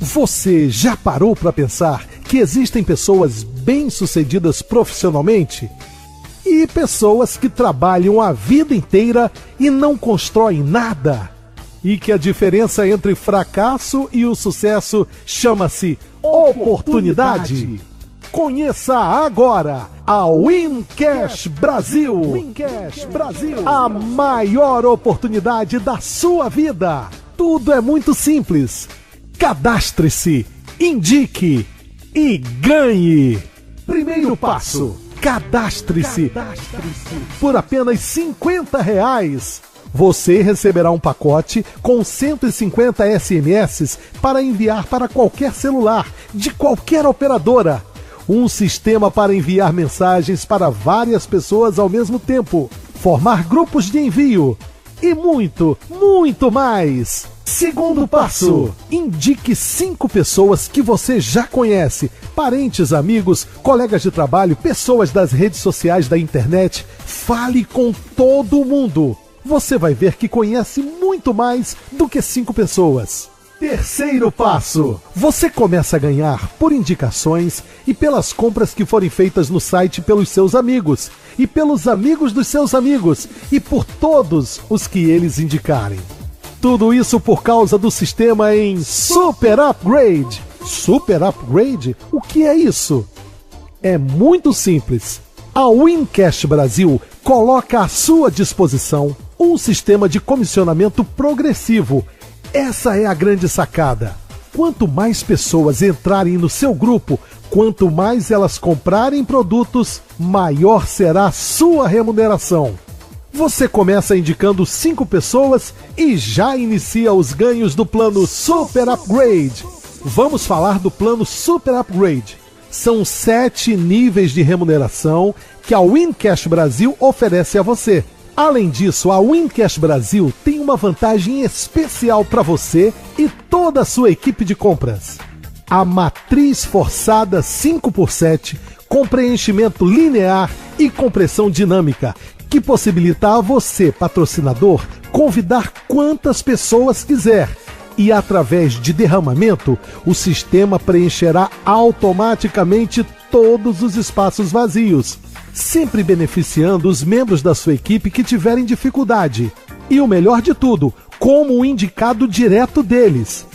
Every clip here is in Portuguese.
Você já parou para pensar que existem pessoas bem-sucedidas profissionalmente? E pessoas que trabalham a vida inteira e não constroem nada? E que a diferença entre fracasso e o sucesso chama-se oportunidade? Conheça agora a Wincash Brasil. Wincash Brasil, a maior oportunidade da sua vida. Tudo é muito simples. Cadastre-se, indique e ganhe. Primeiro passo, cadastre-se. Por apenas R$50. Você receberá um pacote com 150 SMS para enviar para qualquer celular, de qualquer operadora. Um sistema para enviar mensagens para várias pessoas ao mesmo tempo, formar grupos de envio e muito, muito mais. Segundo passo, indique 5 pessoas que você já conhece, parentes, amigos, colegas de trabalho, pessoas das redes sociais da internet. Fale com todo mundo. Você vai ver que conhece muito mais do que 5 pessoas. Terceiro passo, você começa a ganhar por indicações e pelas compras que forem feitas no site pelos seus amigos, e pelos amigos dos seus amigos, e por todos os que eles indicarem. Tudo isso por causa do sistema em Super Upgrade. Super Upgrade? O que é isso? É muito simples. A Wincash Brasil coloca à sua disposição um sistema de comissionamento progressivo. Essa é a grande sacada. Quanto mais pessoas entrarem no seu grupo, quanto mais elas comprarem produtos, maior será a sua remuneração. Você começa indicando 5 pessoas e já inicia os ganhos do plano Super Upgrade. Vamos falar do plano Super Upgrade. São 7 níveis de remuneração que a Wincash Brasil oferece a você. Além disso, a Wincash Brasil tem uma vantagem especial para você e toda a sua equipe de compras. A matriz forçada 5x7 com preenchimento linear e compressão dinâmica, que possibilita a você, patrocinador, convidar quantas pessoas quiser. E através de derramamento, o sistema preencherá automaticamente todos os espaços vazios, sempre beneficiando os membros da sua equipe que tiverem dificuldade. E o melhor de tudo, como um indicado direto deles.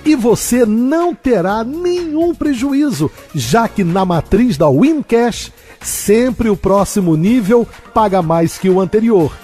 E você não terá nenhum prejuízo, já que na matriz da Wincash, sempre o próximo nível paga mais que o anterior.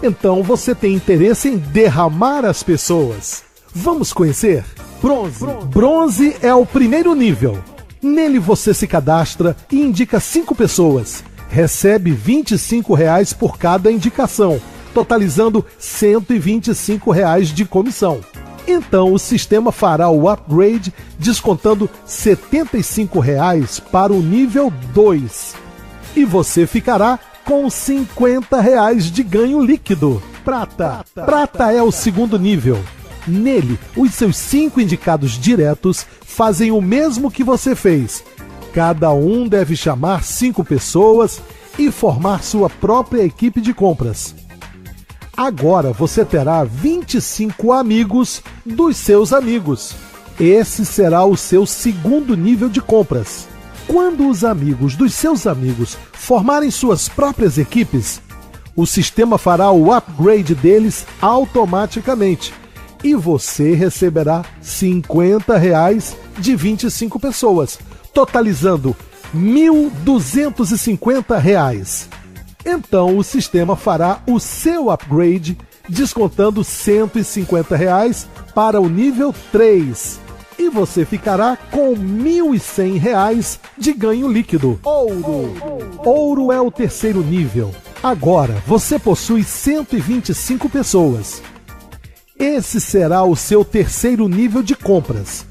Então você tem interesse em derramar as pessoas. Vamos conhecer? Bronze. Bronze é o primeiro nível. Nele você se cadastra e indica 5 pessoas. Recebe R$25 por cada indicação, totalizando R$125 de comissão. Então o sistema fará o upgrade descontando R$75 para o nível 2. E você ficará com R$50 de ganho líquido. Prata. Prata é o segundo nível. Nele, os seus 5 indicados diretos fazem o mesmo que você fez. Cada um deve chamar 5 pessoas e formar sua própria equipe de compras. Agora você terá 25 amigos dos seus amigos. Esse será o seu segundo nível de compras. Quando os amigos dos seus amigos formarem suas próprias equipes, o sistema fará o upgrade deles automaticamente. E você receberá R$50 de 25 pessoas, totalizando R$1.250. Então o sistema fará o seu upgrade, descontando R$150 para o nível 3. E você ficará com R$1.100 de ganho líquido. Ouro. Ouro é o terceiro nível. Agora você possui 125 pessoas. Esse será o seu terceiro nível de compras.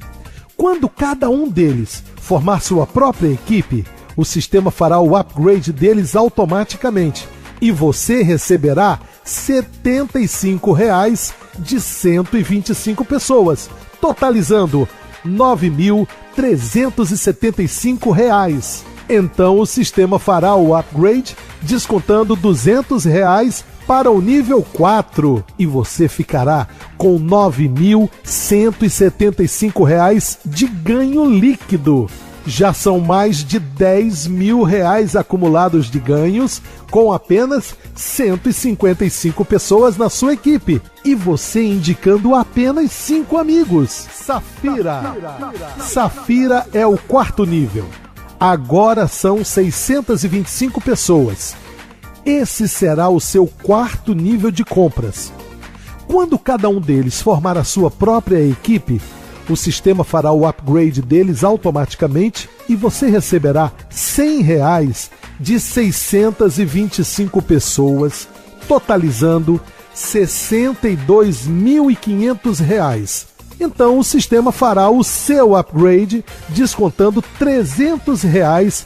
Quando cada um deles formar sua própria equipe, o sistema fará o upgrade deles automaticamente e você receberá R$75 de 125 pessoas, totalizando R$9.375. Então o sistema fará o upgrade descontando R$200 para o nível 4 e você ficará com R$ 9.175 de ganho líquido. Já são mais de R$10 mil acumulados de ganhos com apenas 155 pessoas na sua equipe. E você indicando apenas 5 amigos. Safira. Safira é o 4º nível. Agora são 625 pessoas. Esse será o seu 4º nível de compras. Quando cada um deles formar a sua própria equipe, o sistema fará o upgrade deles automaticamente e você receberá R$ 100 de 625 pessoas, totalizando R$ 62.500. Então o sistema fará o seu upgrade, descontando R$ 300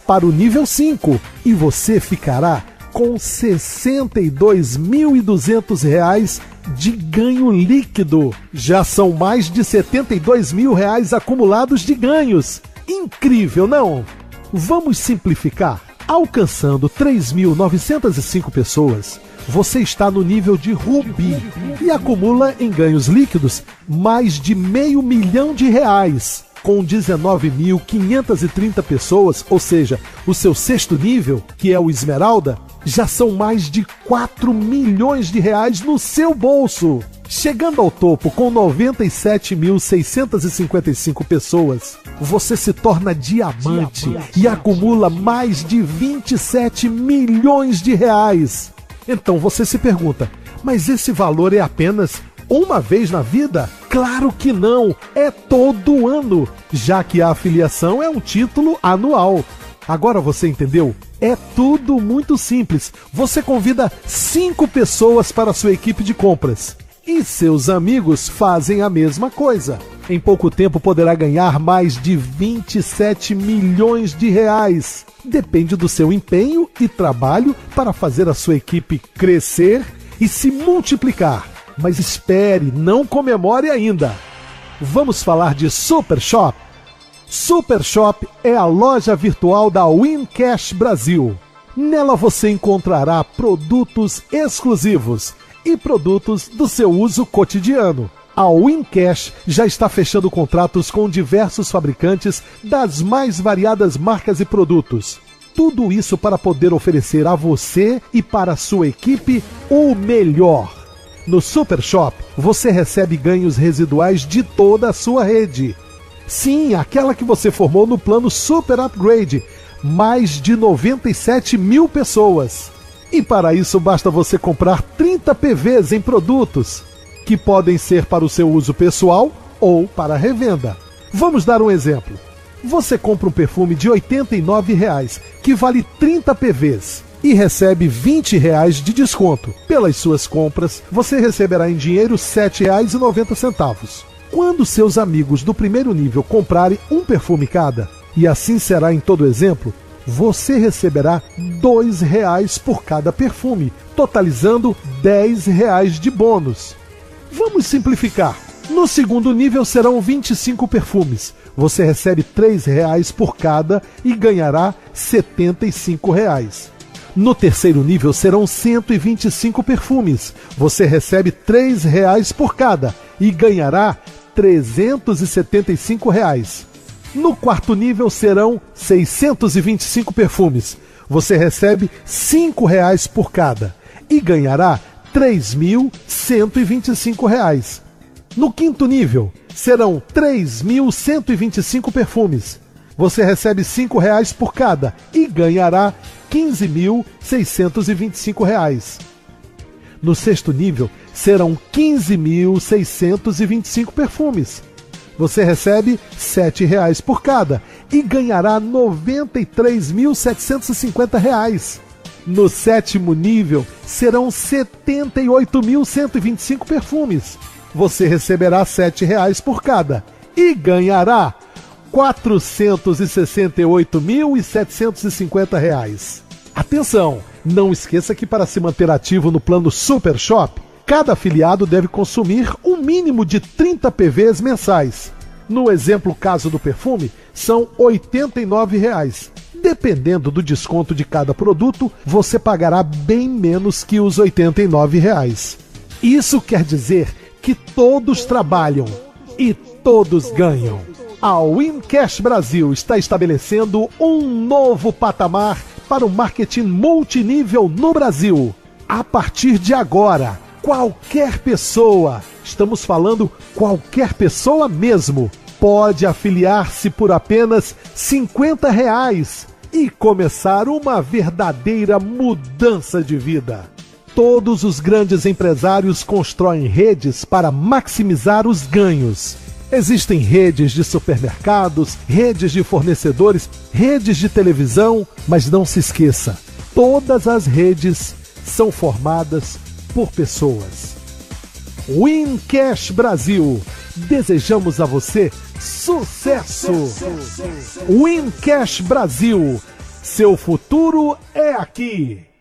para o nível 5 e você ficará com R$ 62.200 de ganho líquido. Já são mais de R$ 72 mil acumulados de ganhos. Incrível, não? Vamos simplificar. Alcançando 3.905 pessoas, você está no nível de Rubi e acumula em ganhos líquidos mais de R$500 mil. Com 19.530 pessoas, ou seja, o seu 6º nível, que é o Esmeralda, já são mais de R$4 milhões no seu bolso. Chegando ao topo com 97.655 pessoas, você se torna diamante e acumula mais de R$27 milhões. Então você se pergunta, mas esse valor é apenas uma vez na vida? Claro que não, é todo ano, já que a afiliação é um título anual. Agora você entendeu? É tudo muito simples. Você convida 5 pessoas para a sua equipe de compras e seus amigos fazem a mesma coisa. Em pouco tempo poderá ganhar mais de R$27 milhões. Depende do seu empenho e trabalho para fazer a sua equipe crescer e se multiplicar. Mas espere, não comemore ainda. Vamos falar de Super Shop? Super Shop é a loja virtual da Wincash Brasil. Nela você encontrará produtos exclusivos e produtos do seu uso cotidiano. A Wincash já está fechando contratos com diversos fabricantes das mais variadas marcas e produtos. Tudo isso para poder oferecer a você e para a sua equipe o melhor. No Super Shop, você recebe ganhos residuais de toda a sua rede. Sim, aquela que você formou no plano Super Upgrade, mais de 97 mil pessoas. E para isso basta você comprar 30 PVs em produtos, que podem ser para o seu uso pessoal ou para revenda. Vamos dar um exemplo. Você compra um perfume de R$ 89, que vale 30 PVs. E recebe R$ 20 de desconto. Pelas suas compras, você receberá em dinheiro R$ 7,90. Quando seus amigos do primeiro nível comprarem um perfume cada, e assim será em todo exemplo, você receberá R$ 2 por cada perfume, totalizando R$ 10 de bônus. Vamos simplificar. No segundo nível serão 25 perfumes. Você recebe R$ 3 por cada e ganhará R$ 75. No terceiro nível serão 125 perfumes. Você recebe R$ 3 por cada e ganhará R$ 375. No quarto nível serão 625 perfumes. Você recebe R$ 5 por cada e ganhará R$ 3.125. No quinto nível serão 3.125 perfumes. Você recebe R$ 5 por cada e ganhará R$ 15.625. No sexto nível, serão 15.625 perfumes. Você recebe R$ 7 por cada e ganhará R$ 93.750. No sétimo nível, serão 78.125 perfumes. Você receberá R$ 7 por cada e ganhará R$ 468.750. Atenção! Não esqueça que para se manter ativo no plano Super Shop, cada afiliado deve consumir um mínimo de 30 PVs mensais. No exemplo caso do perfume, são R$ 89. dependendo do desconto de cada produto, você pagará bem menos que os R$ 89. Isso quer dizer que todos trabalham e todos ganham. A Wincash Brasil está estabelecendo um novo patamar para o marketing multinível no Brasil. A partir de agora, qualquer pessoa, estamos falando qualquer pessoa mesmo, pode afiliar-se por apenas R$ 50 e começar uma verdadeira mudança de vida. Todos os grandes empresários constroem redes para maximizar os ganhos. Existem redes de supermercados, redes de fornecedores, redes de televisão, mas não se esqueça, todas as redes são formadas por pessoas. Wincash Brasil, desejamos a você sucesso! Wincash Brasil, seu futuro é aqui!